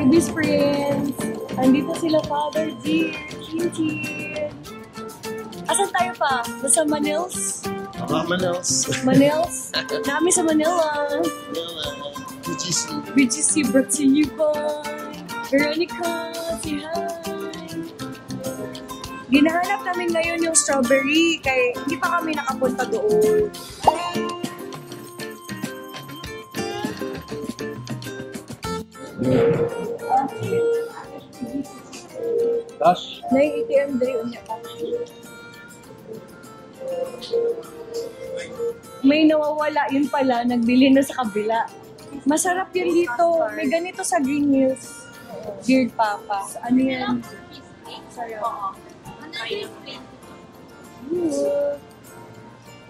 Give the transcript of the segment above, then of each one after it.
Best friends! Andito sila Father G, Chin. Asan tayo pa? Nasa Manils? Manils. Manils? Nami sa Manila. BGC. BGC brought to you by Veronica. Say hi! Ginahanap namin ngayon yung strawberry kaya hindi pa kami nakapunta doon. Dash. May ATM dali unya pa. May nawawala, yun pala, nagbili na sa kabila. Masarap yun dito. May ganito sa Green Hills. Dear Papa. Ano yan? Sarap.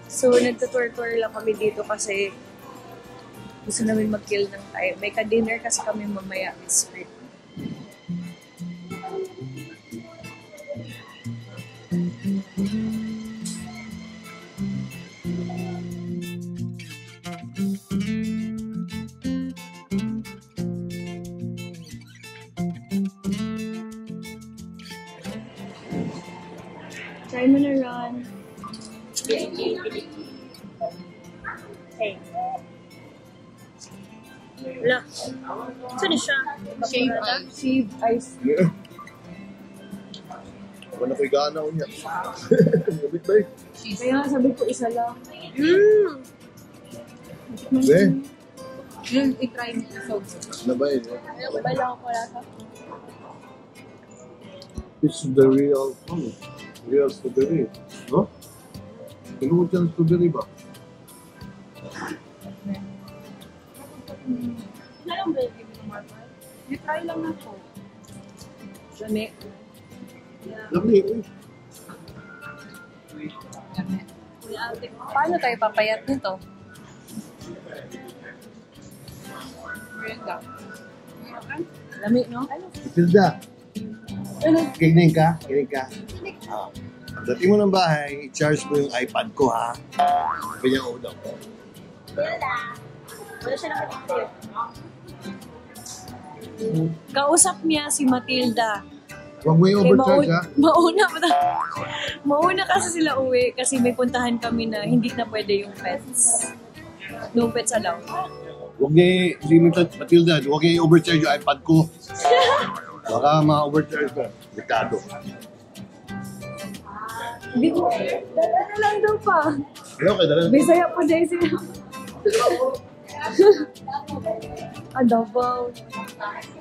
So, nagtutour-tour lang kami dito kasi gusto namin mag-kill ng time. May ka-dinner kasi kami mamaya. It's great. Try mo na, Ron. Hey. Wala. Saan siya? Shave ice. Shave ice. Wala ko'y gana ko niya. Gabit ba eh? Kaya nga sabi ko isa lang. Be, Yun, i-try mo. So, na ba eh? Ba lang ako lasa? It's the real, real strawberry. No? Pinuha siya ng strawberry ba? Wala lang ba yung marble? i-try lang na po. Lami. Lami eh. Paano tayo papayat nito? Brenda. Lami, no? Ano? Itilda, Ano? kinig ka? Kinig ka? Ah. Pagdating mo ng bahay, i-charge mo yung iPad ko ha. Kanya ko daw. Wala siya nakatipid. Kausap niya si Matilda. Huwag mo yung overcharge ha. Mauna kasi sila uwi kasi may puntahan kami na hindi na pwede yung pets. No pets allowed. Huwag niya, Matilda, huwag niya i-overcharge yung iPad ko. Baka ma-overcharge ka. Dekado. Hindi ko, dala lang daw pa. Ano kayo, dala? Bisaya po dahil sila. Adobo.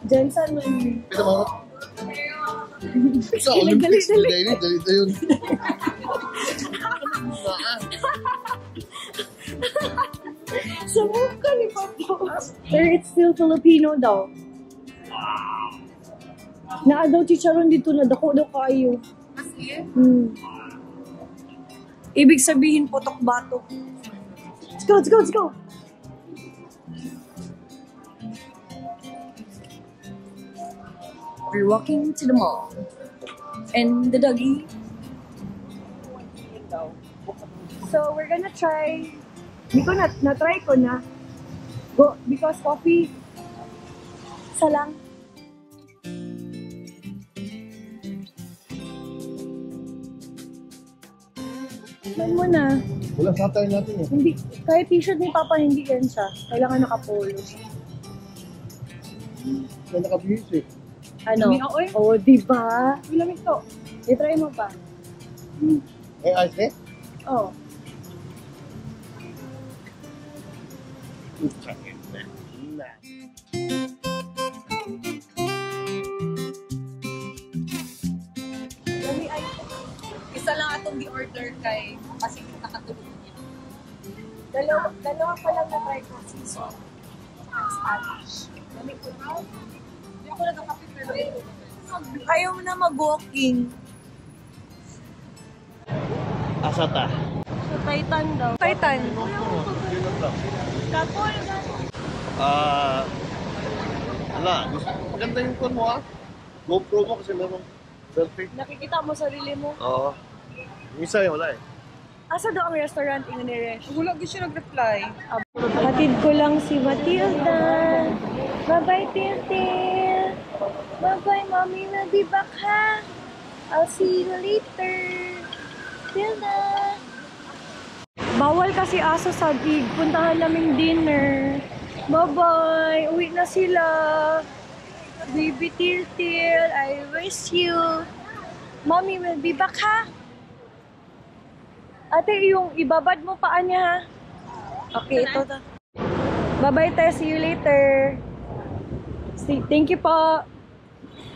Jensen man. Ito mga. Sa Olympics, dali yun. Sabog ka ni Papa. Pero it's still Filipino daw. Naa daw chicharon dito na dako daw kayo. Ibig sabihin potok-batok. Let's go! We're walking to the mall. And the doggy. So we're gonna try. Hindi ko na-try ko na. Go, because coffee. Isa lang. Man mo na. Wala sa tayo natin eh. Hindi, kahit t-shirt ni Papa, hindi yan siya. Kailangan nakapolo. Kaya nakabihis eh. Ano? Oo, diba? Ilamig to. I-try mo pa. May ice eh? Oo. Isa lang atong di-order kay kasi nakatulog niya. Dalawa pa lang na-try ko. Season. Spanish. Lamig ko na. Hindi ako nagkakapit pero ito. Ayaw mo na mag-walking. Asata. Sa Titan daw. Titan. Kapol. Wala. Maganda yung phone mo ah. GoPro mo kasi meron selfie. Nakikita mo sarili mo. Oo. Yung isa yung wala eh. Asa daw ang restaurant yung ni-resh? Wala ko siya nag-reply. Hatid ko lang si Matilda. Bye-bye, Tiltil. Bye-bye, Mommy. We'll be back, ha? I'll see you later. Tilda. Bawal kasi aso sa gig. Puntahan namin dinner. Bye-bye. Uwi na sila. Baby Tiltil, I miss you. Mommy will be back, ha? Ate, yung ibabad mo paa niya, ha? Okay, ito. Bye-bye, Tess. See you later. Thank you po.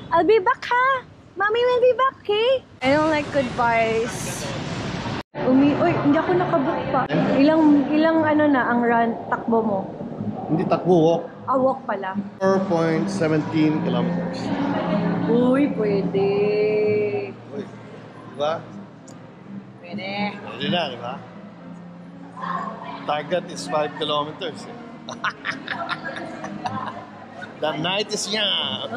I'll be back, ha? Mommy will be back, okay? I don't like goodbyes. Uy, hindi ako nakabook pa. Ilang ano na ang run, takbo mo? Hindi takbo, walk. Walk pala. 4.17 kilometers. Uy, pwede. Uy, diba? Pwede. Pwede na, diba? Target is 5 kilometers. The night is young.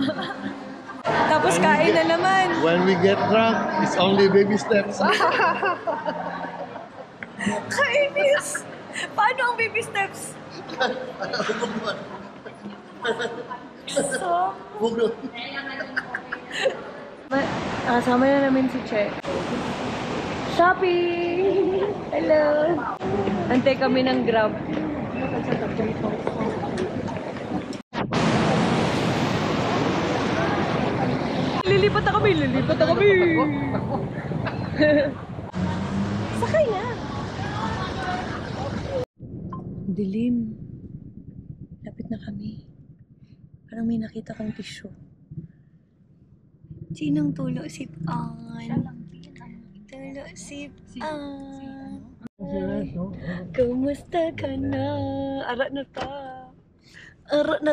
Tapos kain na naman. When we get drunk, it's only baby steps. Kainis! Paano ang baby steps? So, kasama na namin si Che. Shopping! Hello! Antay kami ng Grab. Lilipat na kami! Sakay na! Dilim. Lapit na kami. Parang may nakita kang tissue. Sinong tulo sip-an? Tulo sip-an. Kumusta ka na? Ara na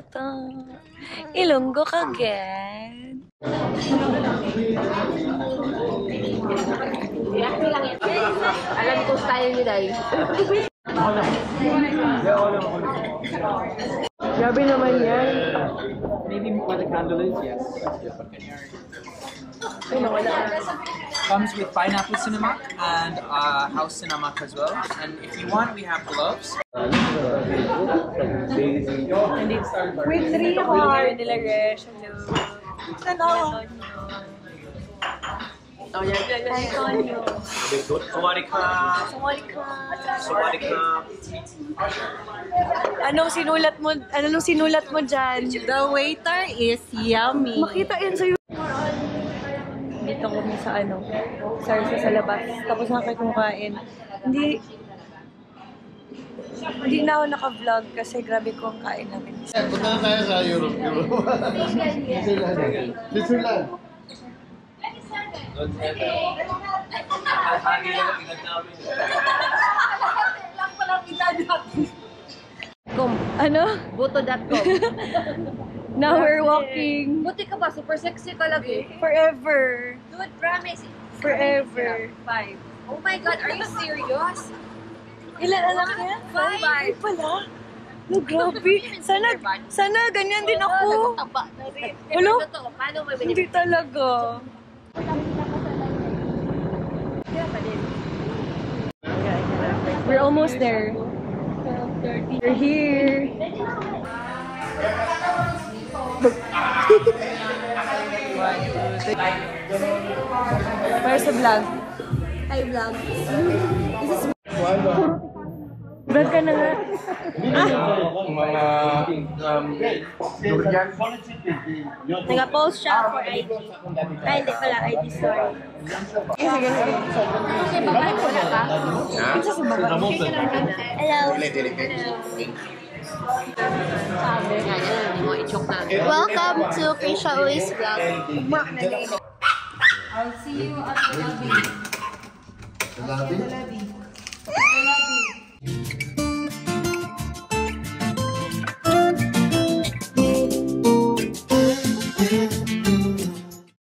ta. Ilonggo ka again. Alam ko style ni Day. Grabe naman yan. Maybe where the candle is, yes. Ay, nawala. Comes with pineapple cinnamon and house cinnamon as well. And if you want, we have gloves. With 3 heart nila, Resh. Hello. Hi, Tonyo. Sawadika. Anong sinulat mo dyan? The waiter is yummy. Makita yan sa'yo. Dito kami sa sa labas. Tapos na kayo kumakain. Hindi na ako naka-vlog kasi grabe ko ang kain namin. Punta na tayo sa Europe. Switzerland. Ano? Buto.com. Now we're walking Buti ka ba? Super sexy ka lagi. forever. Dude, promise. Forever. 5. Oh my God, are you serious? Ilan anak niya? 5 pala. No, grabe. Sana ganyan din ako. Taba na rin. Ano? Paano may Hindi talaga. We're almost there. We're here. Para sa vlog. Hi, vlog. Vlog ka na nga. Nag-post siya for ID. Ay, hindi pala ID, sorry. Sige. Okay, babae ko na ba? Isa sa baba. Hello. Welcome to Krisha Uys vlog. I'll see you at the lobby. The lobby?